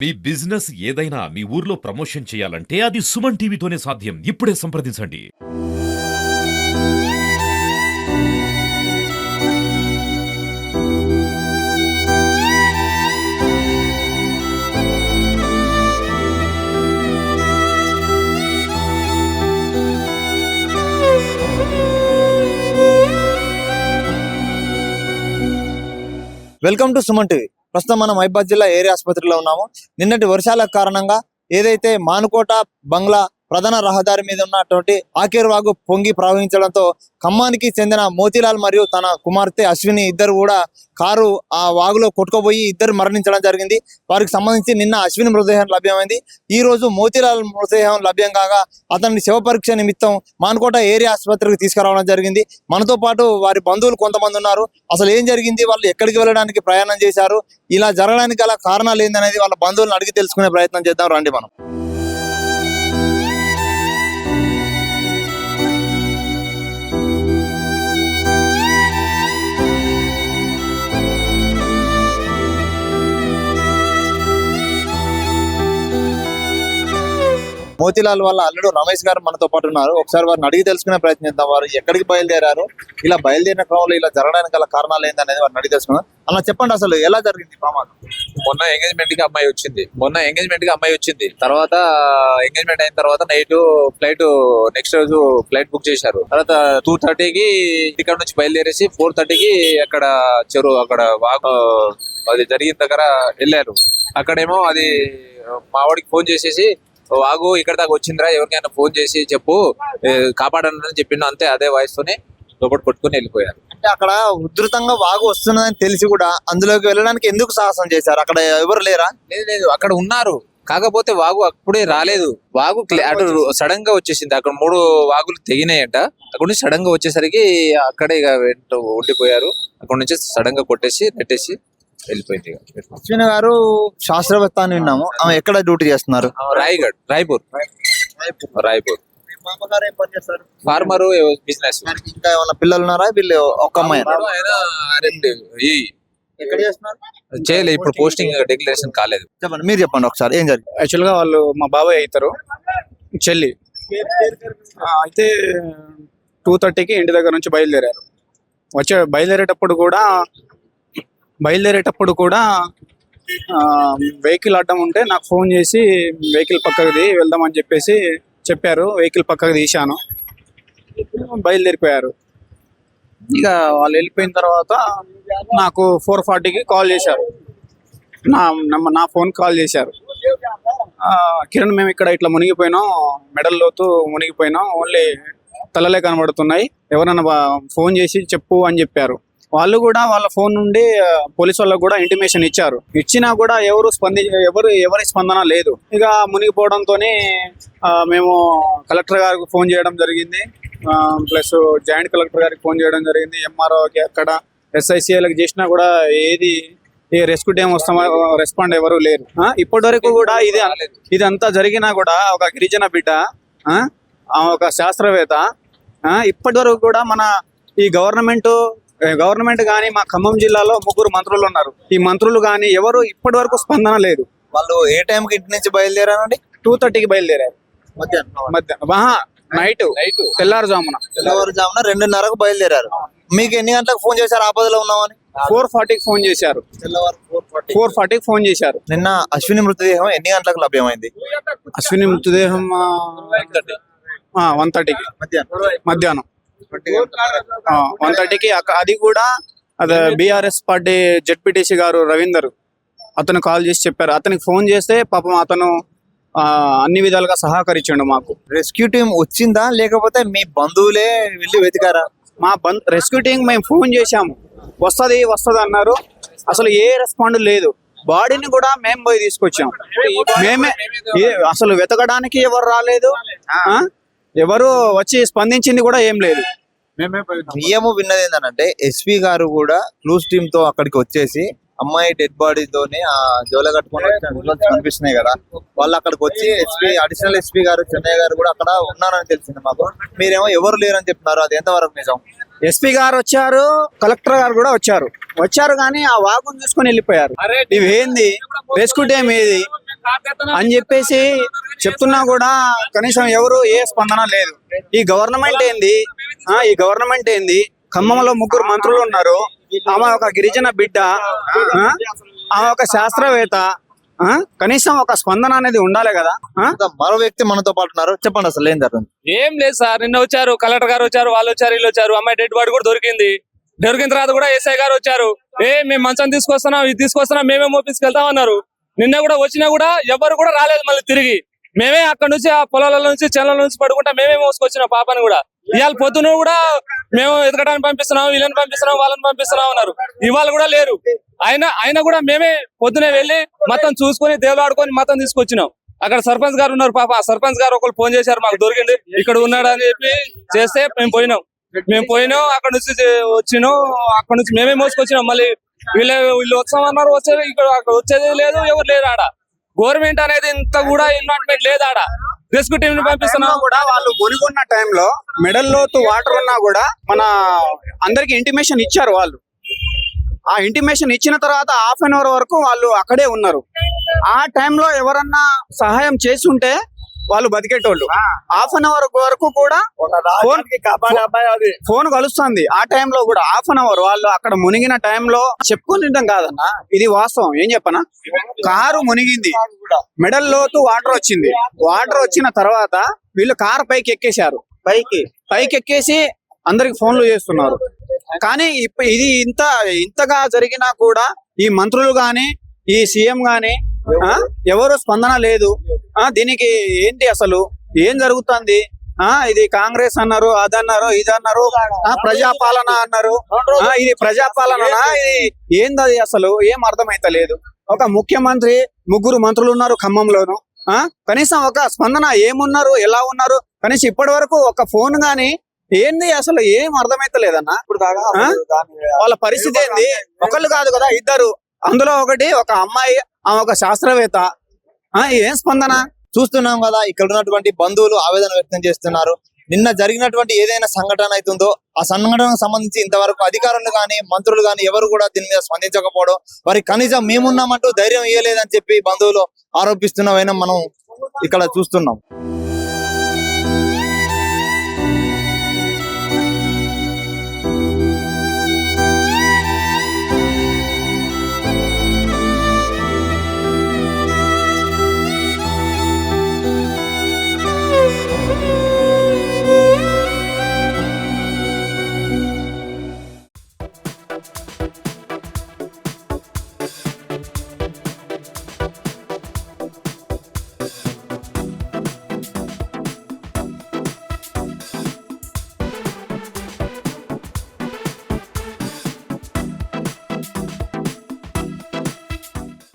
మీ business ఏదైనా మీ ఊర్లో promotion చేయాలంటే అది సుమన్ టీవీతోనే సాధ్యం. ఇప్పుడే సంప్రదించండి. Welcome to Suman TV. ప్రస్తుతం మనం మహిబాద్ జిల్లా ఏరియా ఆసుపత్రిలో ఉన్నాము. నిన్నటి వర్షాల కారణంగా ఏదైతే మానుకోట బంగ్లా ప్రధాన రహదారి మీద ఉన్నటువంటి ఆకేరు వాగు పొంగి ప్రవహించడంతో ఖమ్మానికి చెందిన మోతీలాల్ మరియు తన కుమార్తె అశ్విని ఇద్దరు కూడా కారు ఆ వాగులో కొట్టుకుపోయి ఇద్దరు మరణించడం జరిగింది. వారికి సంబంధించి నిన్న అశ్విని మృతదేహం లభ్యమైంది. ఈ రోజు మోతీలాల్ మృతదేహం లభ్యం కాగా అతన్ని శవ పరీక్ష నిమిత్తం మానుకోట ఏరియా ఆసుపత్రికి తీసుకురావడం జరిగింది. మనతో పాటు వారి బంధువులు కొంతమంది ఉన్నారు. అసలు ఏం జరిగింది, వాళ్ళు ఎక్కడికి వెళ్ళడానికి ప్రయాణం చేశారు, ఇలా జరగడానికి గల కారణాలు ఏందనేది వాళ్ళ బంధువులను అడిగి తెలుసుకునే ప్రయత్నం చేద్దాం రండి మనం. మోతీలాల్ వాళ్ళ అల్లుడు రమేష్ గారు మనతో పాటు ఉన్నారు. ఒకసారి వారిని అడిగి తెలుసుకునే ప్రయత్నిద్దాం. వారు ఎక్కడికి బయలుదేరారు, ఇలా బయలుదేరిన క్రమంలో ఇలా జరగడానికి గల కారణాలు ఏందనేది వారిని అడిగి తెలుసుకున్నాం. అలా చెప్పండి, అసలు ఎలా జరిగింది ప్రమాదం? మొన్న ఎంగేజ్మెంట్ కి అమ్మాయి వచ్చింది. తర్వాత ఎంగేజ్మెంట్ అయిన తర్వాత నైట్ ఫ్లైట్ నెక్స్ట్ రోజు ఫ్లైట్ బుక్ చేశారు. తర్వాత 2:30కి ఇక్కడ నుంచి బయలుదేరేసి 4:30కి అక్కడ చెరువు అక్కడ వాగు అది జరిగిన దగ్గర వెళ్ళారు. అక్కడేమో అది మా వాడికి ఫోన్ చేసేసి వాగు ఇక్కడ దాకా వచ్చిందిరా, ఎవరికైనా ఫోన్ చేసి చెప్పు కాపాడని చెప్పిండు. అంతే, అదే వాయిస్ తోనే లోపల కొట్టుకుని వెళ్ళిపోయారు. అంటే అక్కడ ఉధృతంగా వాగు వస్తున్నదని తెలిసి కూడా అందులోకి వెళ్ళడానికి ఎందుకు సాహసం చేశారు? అక్కడ ఎవరు లేరా? లేదు, అక్కడ ఉన్నారు. కాకపోతే వాగు అప్పుడే రాలేదు. వాగు అటు సడన్ గా వచ్చేసింది. అక్కడ 3 వాగులు తెగినాయంట. అక్కడ నుంచి సడన్ గా వచ్చేసరికి అక్కడే ఇక ఉండిపోయారు. అక్కడ నుంచి సడన్ గా కొట్టేసి నెట్టేసి వెళ్ళిపోయింది. అశ్విని గారు శాస్త్రవేత్త అని విన్నాము. ఆమె ఎక్కడ డ్యూటీ చేస్తున్నారు? రాయ్పూర్. Farmer business. ఇంకా ఏమైనా పిల్లలు ఉన్నారా? వీళ్ళు ఒక్క అమ్మాయి ఎక్కడ చేస్తున్నారు? చేయలేదు, ఇప్పుడు పోస్టింగ్ డిక్లరేషన్ కాలేదు. చెప్పండి, మీరు చెప్పండి ఒకసారి ఏం జరిగింది. యాక్చువల్ గా వాళ్ళు మా బాబాయ్ అవుతారు, చెల్లి. అయితే 2:30కి ఇంటి దగ్గర నుంచి బయలుదేరారు. బయలుదేరేటప్పుడు కూడా వెహికల్ అడ్డం ఉంటే నాకు ఫోన్ చేసి వెహికల్ పక్కకి వెళ్దామని చెప్పారు. వెహికల్ పక్కకు తీశాను, బయలుదేరిపోయారు. ఇక వాళ్ళు వెళ్ళిపోయిన తర్వాత నాకు 4:40కి కాల్ చేశారు. నా ఫోన్ కాల్ చేశారు. కిరణ్, మేము ఇక్కడ ఇట్లా మునిగిపోయినాం, మెడల్లోతు మునిగిపోయినాం, ఓన్లీ తలలే కనబడుతున్నాయి, ఎవరన్నా ఫోన్ చేసి చెప్పు అని చెప్పారు. వాళ్ళు కూడా వాళ్ళ ఫోన్ నుండి పోలీసు వాళ్ళకు కూడా ఇంటిమేషన్ ఇచ్చినా కూడా ఎవరి స్పందన లేదు. ఇక మునిగిపోవడంతో మేము కలెక్టర్ గారికి ఫోన్ చేయడం జరిగింది, ప్లస్ జాయింట్ కలెక్టర్ గారికి ఫోన్ చేయడం జరిగింది, ఎంఆర్ఓకి, అక్కడ SICలకు చేసినా కూడా ఏ రెస్క్యూ టీం రెస్పాండ్ ఎవరు లేరు. ఇప్పటి వరకు కూడా ఇదంతా జరిగినా కూడా ఒక గిరిజన బిడ్డ, ఒక శాస్త్రవేత్త, ఇప్పటి వరకు కూడా మన ఈ గవర్నమెంట్ కానీ మా ఖమ్మం జిల్లాలో 3 మంత్రులు ఉన్నారు. ఈ మంత్రులు కానీ ఎవరు ఇప్పటి వరకు స్పందన లేదు. వాళ్ళు ఏ టైంకి ఇంటి నుంచి బయలుదేరారండి? 2:30కి బయలుదేరారు. నైట్ తెల్లారుజామున 2:30కు బయలుదేరారు. మీకు ఎన్ని గంటలకు ఫోన్ చేశారు ఆపదలో ఉన్నామని? 4:40కి ఫోన్ చేశారు. 4:40కి ఫోన్ చేశారు. నిన్న అశ్విని మృతదేహం ఎన్ని గంటలకు లభ్యమైంది? అశ్విని మృతదేహం 1:30కి మధ్యాహ్నం 1:30కి. అది కూడా బీఆర్ఎస్ పార్టీ జెడ్పీటీసీ గారు రవీందర్, అతను కాల్ చేసి చెప్పారు. అతనికి ఫోన్ చేస్తే పాపం అతను అన్ని విధాలుగా సహకరించండు మాకు. రెస్క్యూ టీం వచ్చిందా లేకపోతే మీ బంధువులే వెళ్ళి వెతికారా? మా రెస్క్యూ టీం మేము ఫోన్ చేశాము, వస్తుంది అన్నారు. అసలు ఏ రెస్పాండ్ లేదు. బాడీని కూడా మేము పోయి తీసుకొచ్చాము. మేమే అసలు వెతకడానికి ఎవరు రాలేదు, ఎవరు వచ్చి స్పందించింది కూడా ఏం లేదు. మేము విన్నది ఏంటంటే ఎస్పీ గారు కూడా క్లూస్ టీమ్ తో అక్కడికి వచ్చేసి అమ్మాయి డెడ్ బాడీతోని ఆ జోల కట్టుకుని కనిపిస్తున్నాయి కదా, వాళ్ళు అక్కడికి వచ్చి అడిషనల్ ఎస్పీ గారు చెన్నయ్య గారు కూడా అక్కడ ఉన్నారని తెలిసింది మాకు. మీరేమో ఎవరు లేరని చెప్తున్నారు, అది ఎంతవరకు నిజం? ఎస్పీ గారు వచ్చారు, కలెక్టర్ గారు కూడా వచ్చారు కానీ ఆ వాగును చూసుకొని వెళ్ళిపోయారు. ఇవేంది రెస్క్యూ టీం ఏది? అని చెప్పేసి చెప్తున్నా కూడా కనీసం ఎవరు ఏ స్పందన లేదు. ఈ గవర్నమెంట్ ఏంది ఖమ్మంలో 3 మంత్రులు ఉన్నారు. ఆమె ఒక గిరిజన బిడ్డ, ఆమె ఒక శాస్త్రవేత్త, కనీసం ఒక స్పందన అనేది ఉండాలి కదా. మరో వ్యక్తి మనతో పాటు ఉన్నారు. చెప్పండి అసలు ఏం జరుగుతుంది? ఏం లేదు సార్, నిన్న వచ్చారు కలెక్టర్ గారు వచ్చారు, వాళ్ళు వచ్చారు, వీళ్ళు వచ్చారు. అమ్మాయి డెడ్ బాడీ కూడా దొరికింది తర్వాత కూడా ఎస్ఐ గారు వచ్చారు. మేము మంచం తీసుకొస్తున్నాం, ఇది తీసుకొస్తున్నాం, మేమే మోపించుకెళ్తాం అన్నారు. నిన్న కూడా వచ్చినా కూడా ఎవరు కూడా రాలేదు. మళ్ళీ తిరిగి మేమే అక్కడ నుంచి ఆ పొలాల నుంచి చెల్లల నుంచి పడుకుంటా మేమే మోసుకొచ్చినాం పాపని కూడా. ఇవాళ పొద్దున కూడా మేము ఎదగడానికి పంపిస్తున్నాం, వీళ్ళని పంపిస్తున్నాం, వాళ్ళని పంపిస్తున్నాం అన్నారు. ఇవాళ కూడా లేరు. అయినా కూడా మేమే పొద్దునే వెళ్ళి మొత్తం చూసుకొని దేవులాడుకొని మొత్తం తీసుకొచ్చినాం. అక్కడ సర్పంచ్ గారు ఉన్నారు పాప. ఆ సర్పంచ్ గారు ఒకరు ఫోన్ చేశారు, మాకు దొరికింది, ఇక్కడ ఉన్నాడు అని చెప్పి చేస్తే మేము పోయినాం. అక్కడ నుంచి వచ్చినాం, అక్కడ నుంచి మేమే మోసుకొచ్చినాం. మళ్ళీ వీళ్ళు వస్తామన్నారు, వచ్చేది ఇక్కడ అక్కడ వచ్చేది లేదు, ఎవరు లేరు ఆడ. గవర్నమెంట్ అనేది ఇంత కూడా ఇన్వాల్వ్మెంట్ లేదు ఆడ. రెస్క్యూ టీం ని పంపిస్తున్నా కూడా వాళ్ళు మునిగున్న టైంలో మెడల్లోతు వాటర్ ఉన్నా కూడా మన అందరికి ఇంటిమేషన్ ఇచ్చారు. వాళ్ళు ఆ ఇంటిమేషన్ ఇచ్చిన తర్వాత హాఫ్ అన్ అవర్ వరకు వాళ్ళు అక్కడే ఉన్నారు. ఆ టైంలో ఎవరన్నా సహాయం చేసి ఉంటే వాళ్ళు బతికేటోళ్ళు. హాఫ్ అన్ అవర్ వరకు కూడా ఫోన్ కలుస్తుంది. ఆ టైంలో కూడా హాఫ్ అన్ అవర్ వాళ్ళు అక్కడ మునిగిన టైంలో చెప్పుకొని తింటాం కాదన్నా, ఇది వాస్తవం. ఏం చెప్పనా, కారు మునిగింది, మెడల్ లోతు వాటర్ వచ్చింది. వాటర్ వచ్చిన తర్వాత వీళ్ళు కారు పైకి ఎక్కేశారు. పైకి ఎక్కేసి అందరికి ఫోన్లు చేస్తున్నారు. కానీ ఇది ఇంతగా జరిగినా కూడా ఈ మంత్రులు గాని ఈ సీఎం గాని ఎవరు స్పందన లేదు. దీనికి ఏంటి అసలు ఏం జరుగుతుంది? ఇది కాంగ్రెస్ అన్నారు, అదన్నారు, ఇదన్నారు, ప్రజాపాలన అన్నారు. ఇది ప్రజాపాలన, ఇది ఏంది అసలు ఏం అర్థమైతలేదు. ఒక ముఖ్యమంత్రి, 3 మంత్రులు ఉన్నారు ఖమ్మంలోను. కనీసం ఒక స్పందన ఏమున్నారు, ఎలా ఉన్నారు, కనీసం ఇప్పటి వరకు ఒక ఫోన్ గాని ఏంది అసలు ఏం అర్థమైతలేదన్నా. వాళ్ళ పరిస్థితి ఏంది? ఒకళ్ళు కాదు కదా, 2. అందులో ఒక అమ్మాయి, ఆమె ఒక శాస్త్రవేత్త. ఏం స్పందన? చూస్తున్నాం కదా, ఇక్కడ ఉన్నటువంటి బంధువులు ఆవేదన వ్యక్తం చేస్తున్నారు. నిన్న జరిగినటువంటి ఏదైనా సంఘటన అవుతుందో ఆ సంఘటనకు సంబంధించి ఇంతవరకు అధికారులు గాని మంత్రులు గాని ఎవరు కూడా దీని మీద స్పందించకపోవడం, వారి కనీసం మేమున్నామంటూ ధైర్యం ఇవ్వలేదని చెప్పి బంధువులు ఆరోపిస్తున్న మనం ఇక్కడ చూస్తున్నాం.